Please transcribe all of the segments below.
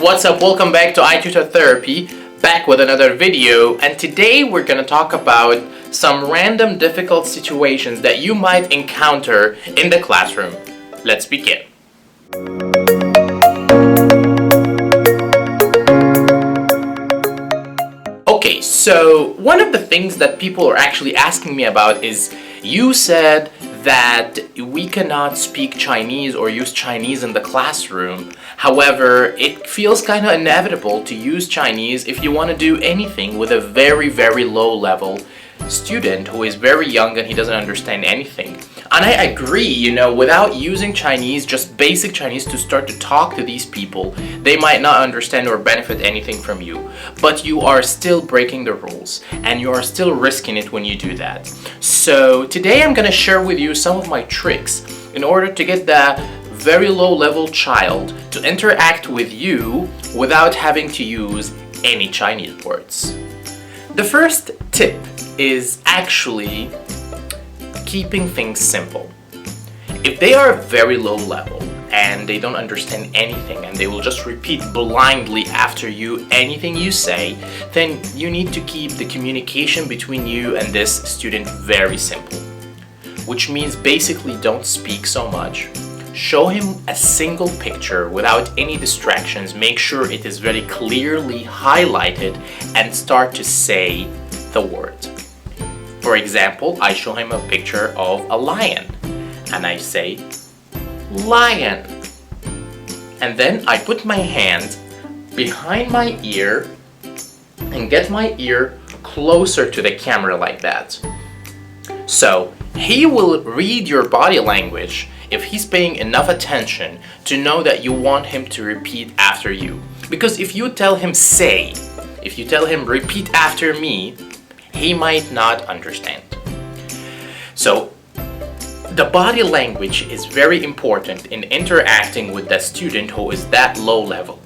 what's up? Welcome back to iTutorTherapy, back with another video, and today we're gonna talk about some random difficult situations that you might encounter in the classroom. Let's begin. Okay, so one of the things that people are actually asking me about is, you said that we cannot speak Chinese or use Chinese in the classroom. However, it feels kind of inevitable to use Chinese if you want to do anything with a very, very low level student who is very young and he doesn't understand anything. And I agree, without using Chinese, just basic Chinese, to start to talk to these people, they might not understand or benefit anything from you. But you are still breaking the rules, and you are still risking it when you do that. So today I'm going to share with you some of my tricks in order to get the very low level child to interact with you without having to use any Chinese words. The first tip is actually keeping things simple. If they are very low level and they don't understand anything and they will just repeat blindly after you anything you say, then you need to keep the communication between you and this student very simple. Which means basically don't speak so much. Show him a single picture without any distractions. Make sure it is very clearly highlighted and start to say the word. For example, I show him a picture of a lion and I say, lion. And then I put my hand behind my ear and get my ear closer to the camera like that. So he will read your body language if he's paying enough attention to know that you want him to repeat after you. Because if you tell him say, if you tell him repeat after me, he might not understand. So the body language is very important in interacting with the student who is that low level.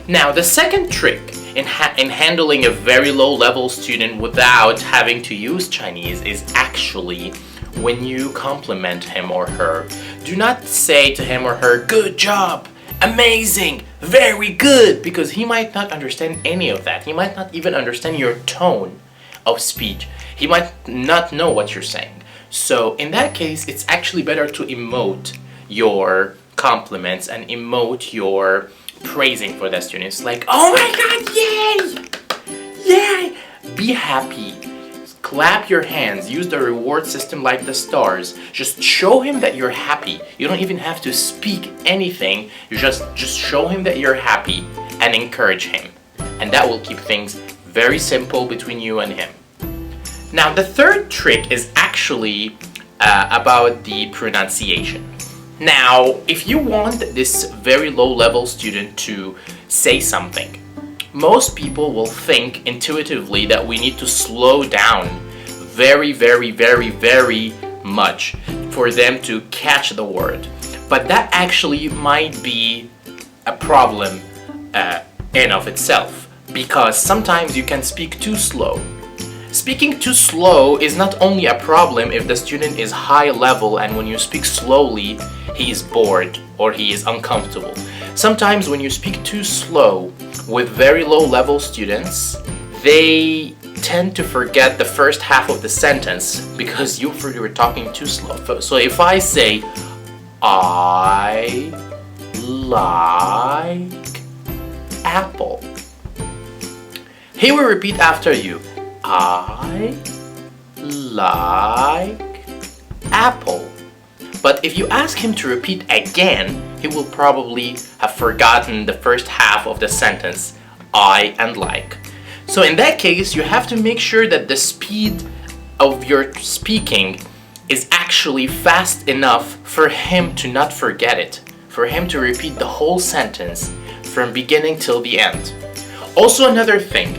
Now the second trick in handling a very low level student without having to use Chinese is actually when you compliment him or her. Do not say to him or her, good job, amazing, very good, because he might not understand any of that. He might not even understand your tone of speech. He might not know what you're saying. So in that case, it's actually better to emote your compliments and emote your praising for the students, like, oh my god, yay! Yay! Be happy. Clap your hands. Use the reward system like the stars. Just show him that you're happy. You don't even have to speak anything. You just show him that you're happy and encourage him. And that will keep things very simple between you and him. Now the third trick is actually about the pronunciation. Now, if you want this very low level student to say something, most people will think intuitively that we need to slow down very, very, very, very much for them to catch the word. But that actually might be a problem in of itself, because sometimes you can speak too slow. Speaking too slow is not only a problem if the student is high level and when you speak slowly, he is bored or he is uncomfortable. Sometimes when you speak too slow with very low level students, they tend to forget the first half of the sentence because you were talking too slow. So if I say, I like apple, he will repeat after you, I like apple. But if you ask him to repeat again, he will probably have forgotten the first half of the sentence, I and like. So in that case, you have to make sure that the speed of your speaking is actually fast enough for him to not forget it, for him to repeat the whole sentence from beginning till the end. Also another thing,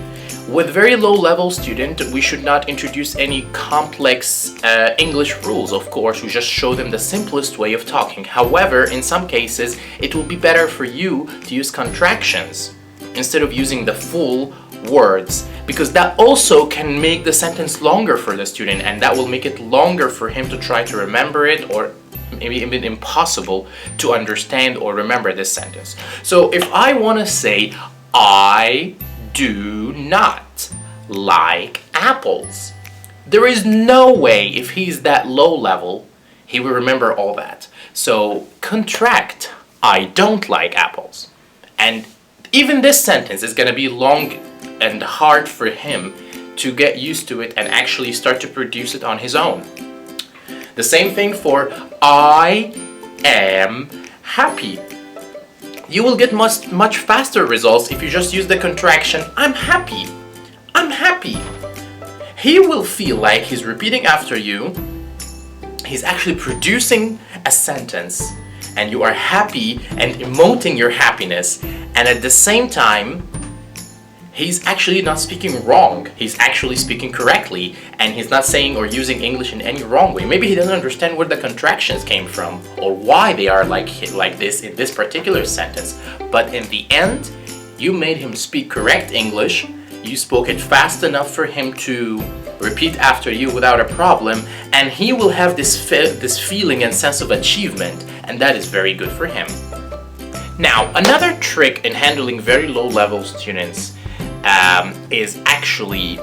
with very low level student, we should not introduce any complex English rules, of course. We just show them the simplest way of talking. However, in some cases, it will be better for you to use contractions instead of using the full words, because that also can make the sentence longer for the student, and that will make it longer for him to try to remember it, or maybe even impossible to understand or remember this sentence. So if I want to say, I do not like apples, there is no way, if he's that low level, he will remember all that. So contract, I don't like apples. And even this sentence is going to be long and hard for him to get used to it and actually start to produce it on his own. The same thing for I am happy. You will get much faster results if you just use the contraction I'm happy. I'm happy. He will feel like he's repeating after you. He's actually producing a sentence and you are happy and emoting your happiness, and at the same time he's actually not speaking wrong. He's actually speaking correctly, and he's not saying or using English in any wrong way. Maybe he doesn't understand where the contractions came from or why they are like this in this particular sentence. But in the end, you made him speak correct English. You spoke it fast enough for him to repeat after you without a problem, and he will have this feeling and sense of achievement, and that is very good for him. Now, another trick in handling very low-level students is actually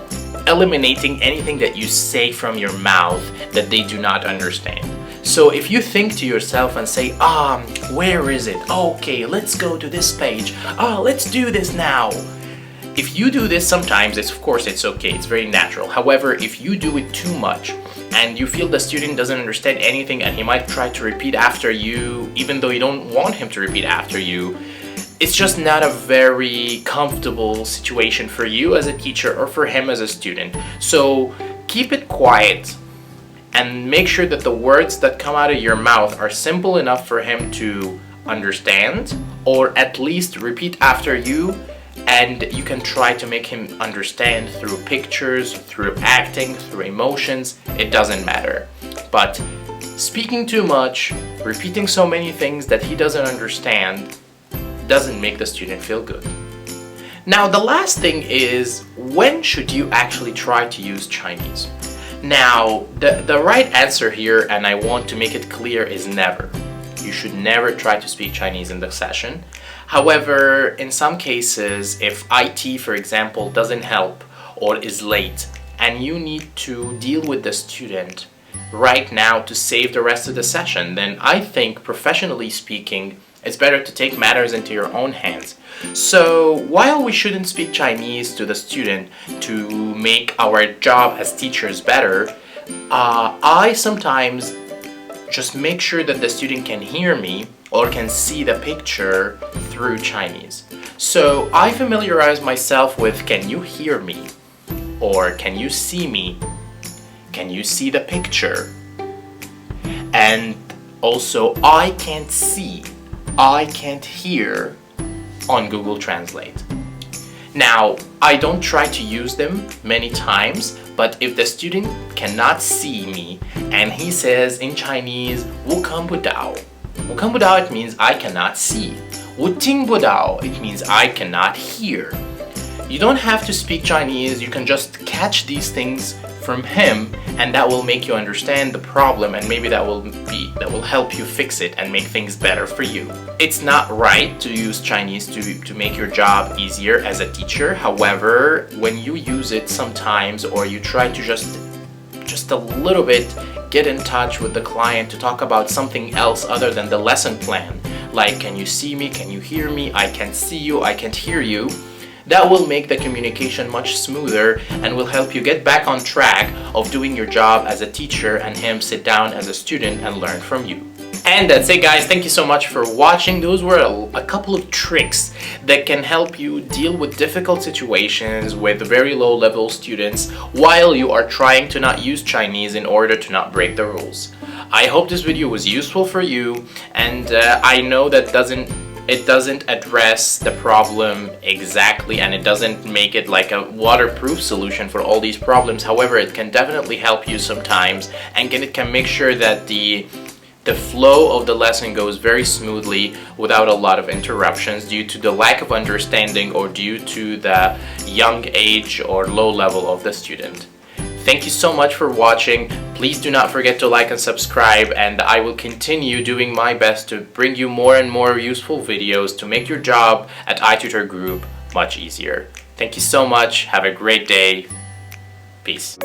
eliminating anything that you say from your mouth that they do not understand. So if you think to yourself and say, where is it? Okay, let's go to this page. Let's do this now. If you do this sometimes, of course it's okay, it's very natural. However, if you do it too much and you feel the student doesn't understand anything and he might try to repeat after you, even though you don't want him to repeat after you, it's just not a very comfortable situation for you as a teacher or for him as a student. So keep it quiet and make sure that the words that come out of your mouth are simple enough for him to understand, or at least repeat after you, and you can try to make him understand through pictures, through acting, through emotions. It doesn't matter. But speaking too much, repeating so many things that he doesn't understand, doesn't make the student feel good. Now, the last thing is, when should you actually try to use Chinese? Now, the right answer here, and I want to make it clear, is never. You should never try to speak Chinese in the session. However, in some cases, if IT, for example, doesn't help or is late, and you need to deal with the student right now to save the rest of the session, then I think, professionally speaking, it's better to take matters into your own hands. So while we shouldn't speak Chinese to the student to make our job as teachers better, I sometimes just make sure that the student can hear me or can see the picture through Chinese. So I familiarize myself with, can you hear me? Or can you see me? Can you see the picture? And also, I can't see, I can't hear on Google Translate. Now, I don't try to use them many times, but if the student cannot see me and he says in Chinese, 我看不到, 我看不到, it means I cannot see. 我听不到, it means I cannot hear. You don't have to speak Chinese, you can just catch these things from him, and that will make you understand the problem, and maybe that will help you fix it and make things better for you. It's not right to use Chinese to make your job easier as a teacher. However, when you use it sometimes, or you try to just a little bit get in touch with the client to talk about something else other than the lesson plan, like, can you see me, can you hear me, I can't see you, I can't hear you, that will make the communication much smoother and will help you get back on track of doing your job as a teacher and him sit down as a student and learn from you. And that's it, guys. Thank you so much for watching. Those were a couple of tricks that can help you deal with difficult situations with very low-level students while you are trying to not use Chinese in order to not break the rules. I hope this video was useful for you, and I know that it doesn't address the problem exactly, and it doesn't make it like a waterproof solution for all these problems. However, it can definitely help you sometimes, and it can make sure that the flow of the lesson goes very smoothly without a lot of interruptions due to the lack of understanding or due to the young age or low level of the student. Thank you so much for watching. Please do not forget to like and subscribe, and I will continue doing my best to bring you more and more useful videos to make your job at iTutorGroup much easier. Thank you so much. Have a great day. Peace.